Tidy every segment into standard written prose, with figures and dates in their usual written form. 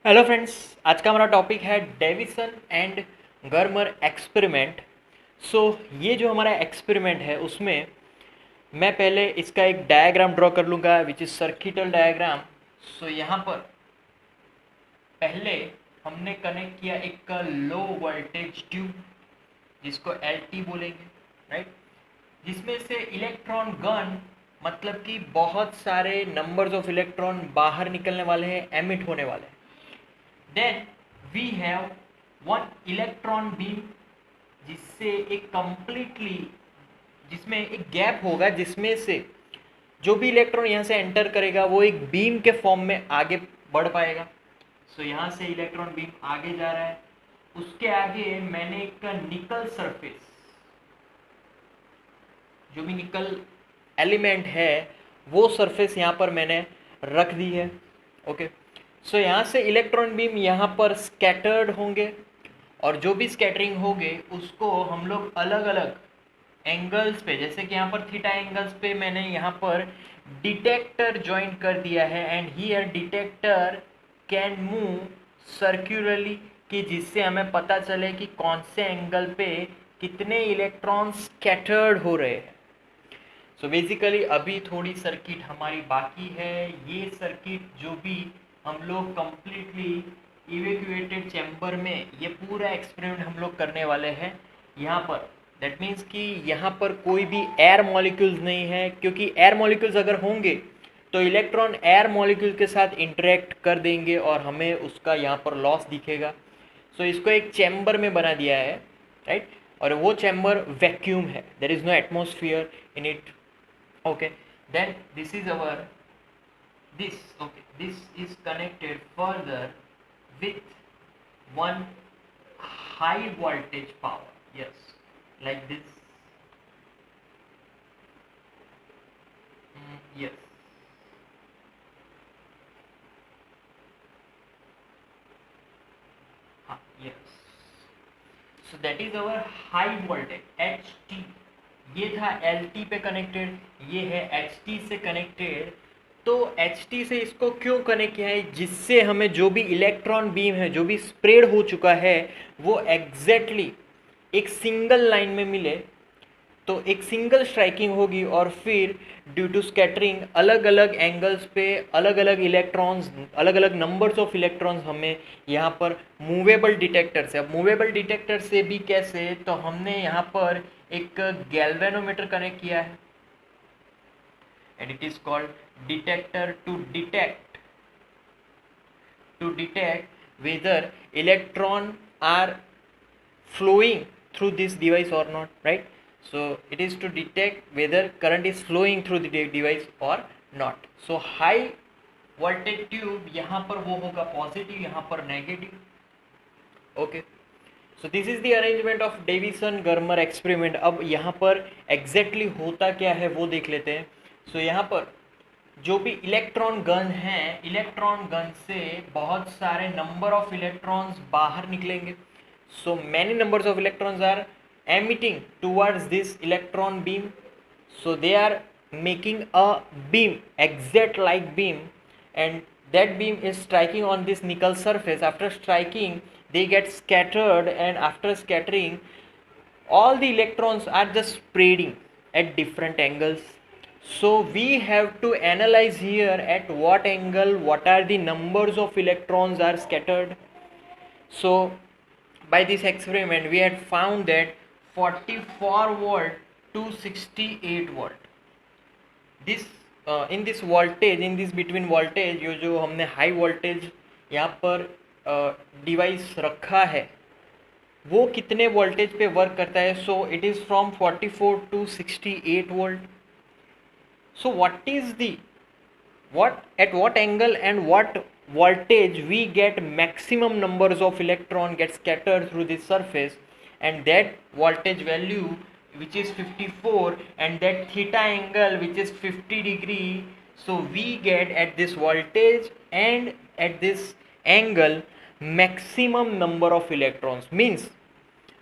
Hello friends, आज का हमारा टॉपिक है डेविसन एंड गर्मर एक्सपेरिमेंट। सो ये जो हमारा एक्सपेरिमेंट है उसमें मैं पहले इसका एक डायग्राम ड्रॉ कर लूँगा विच इज़ सर्किटल डायग्राम। सो यहाँ पर पहले हमने कनेक्ट किया एक लो वोल्टेज ट्यूब जिसको एल बोलेंगे, राइट, जिसमें से इलेक्ट्रॉन गन मतलब कि बहुत सारे नंबर्स ऑफ इलेक्ट्रॉन बाहर निकलने वाले हैं, एमिट होने वाले हैं। Then we have one electron beam जिससे एक कंप्लीटली जिसमें एक गैप होगा जिसमें से जो भी इलेक्ट्रॉन यहाँ से एंटर करेगा वो एक बीम के फॉर्म में आगे बढ़ पाएगा। सो यहाँ से इलेक्ट्रॉन बीम आगे जा रहा है, उसके आगे मैंने एक निकल सरफेस, जो भी निकल एलिमेंट है वो सरफेस यहाँ पर मैंने रख दी है। ओके, सो यहाँ से इलेक्ट्रॉन बीम यहाँ पर स्कैटर्ड होंगे और जो भी स्कैटरिंग होंगे उसको हम लोग अलग अलग एंगल्स पे, जैसे कि यहाँ पर थीटा एंगल्स पे मैंने यहाँ पर डिटेक्टर ज्वाइन कर दिया है and here detector can move circularly, कि जिससे हमें पता चले कि कौन से एंगल पे कितने इलेक्ट्रॉन स्कैटर्ड हो रहे हैं। सो बेसिकली अभी थोड़ी सर्किट हमारी बाकी है। ये सर्किट जो भी हम लोग कंप्लीटली इवैक्यूएटेड चैम्बर में ये पूरा एक्सपेरिमेंट हम लोग करने वाले हैं यहाँ पर। दैट मीन्स कि यहाँ पर कोई भी एयर मॉलिक्यूल्स नहीं है, क्योंकि एयर मॉलिक्यूल्स अगर होंगे तो इलेक्ट्रॉन एयर मॉलिक्यूल के साथ इंटरेक्ट कर देंगे और हमें उसका यहाँ पर लॉस दिखेगा। सो इसको एक चैम्बर में बना दिया है, राइट, और वो चैम्बर वैक्यूम है, there is no atmosphere in it. Okay, then this is our this is connected further with one high voltage power, yes, like this. Yes, yes, so that is our high voltage HT। ये था LT पे connected, ये है HT से connected. तो HT से इसको क्यों कनेक्ट किया है, जिससे हमें जो भी इलेक्ट्रॉन बीम है जो भी स्प्रेड हो चुका है वो एग्जैक्टली एक सिंगल लाइन में मिले, तो एक सिंगल स्ट्राइकिंग होगी और फिर ड्यू टू स्कैटरिंग अलग अलग एंगल्स पे अलग अलग इलेक्ट्रॉन्स, अलग अलग नंबर्स ऑफ इलेक्ट्रॉन्स हमें यहाँ पर मूवेबल डिटेक्टर से। अब मूवेबल डिटेक्टर से भी कैसे, तो हमने यहाँ पर एक गैल्वेनोमीटर कनेक्ट किया है and it is called detector to detect whether electron are flowing through this device or not, right? So it is to detect whether current is flowing through the device or not. So high voltage tube यहाँ पर वो होगा positive, यहाँ पर negative. Okay, so this is the arrangement of Davisson Germer experiment. अब यहाँ पर exactly होता क्या है वो देख लेते हैं। सो यहाँ पर जो भी इलेक्ट्रॉन गन है, इलेक्ट्रॉन गन से बहुत सारे नंबर ऑफ इलेक्ट्रॉन्स बाहर निकलेंगे। So many numbers of electrons are emitting towards this electron beam, so they are making a beam, exact like beam, and that beam is striking on this nickel surface. After striking they get scattered, and after scattering all the electrons are just spreading at different angles. So we have to analyze here at what angle, what are the numbers of electrons are scattered. So by this experiment we had found that 44 volt to 68 volt, this in this voltage, in this between voltage, ये जो हमने high voltage यहाँ पर device रखा है वो कितने voltage पे वर्क करता है। So it is from 44 to 68 volt. So what is the what at what angle and what voltage we get maximum numbers of electron get scattered through this surface, and that voltage value which is 54 and that theta angle which is 50 degree, so we get at this voltage and at this angle maximum number of electrons, means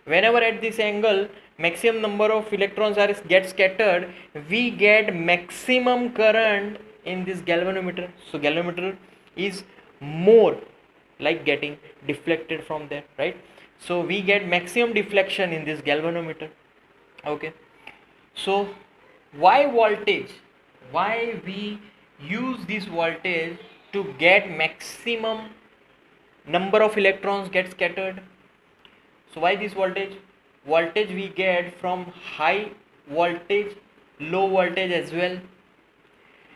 whenever at this angle maximum number of electrons are get scattered, we get maximum current in this galvanometer. So galvanometer is more like getting deflected from there, right? So we get maximum deflection in this galvanometer. Okay, so why voltage? Why we use this voltage to get maximum number of electrons get scattered? So why this voltage? Voltage we get from high voltage, low voltage as well,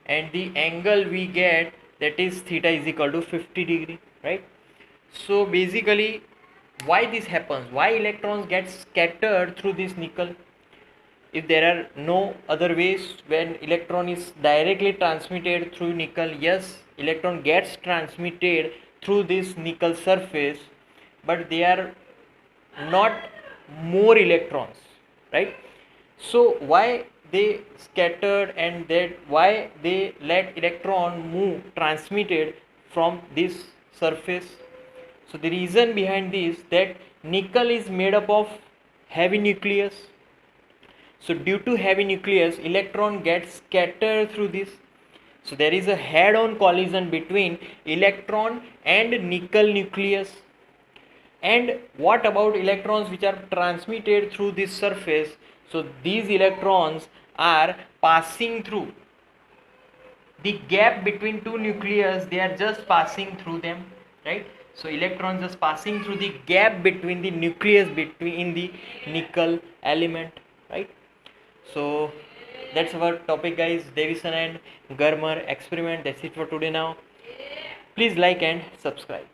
and the angle we get, that is theta is equal to 50 degree, right? So basically, why this happens? Why electrons get scattered through this nickel? If there are no other ways, when electron is directly transmitted through nickel, yes, electron gets transmitted through this nickel surface, but they are not more electrons, right? So why they scattered, and that why they let electron move transmitted from this surface? So the reason behind this, that nickel is made up of heavy nucleus. So due to heavy nucleus, electron gets scattered through this. So there is a head-on collision between electron and nickel nucleus. And what about electrons which are transmitted through this surface? So these electrons are passing through the gap between two nucleus, they are just passing through them, right? So electrons just passing through the gap between the nucleus between the nickel element, right? So that's our topic, guys. Davison and Germer experiment. That's it for today now. Please like and subscribe.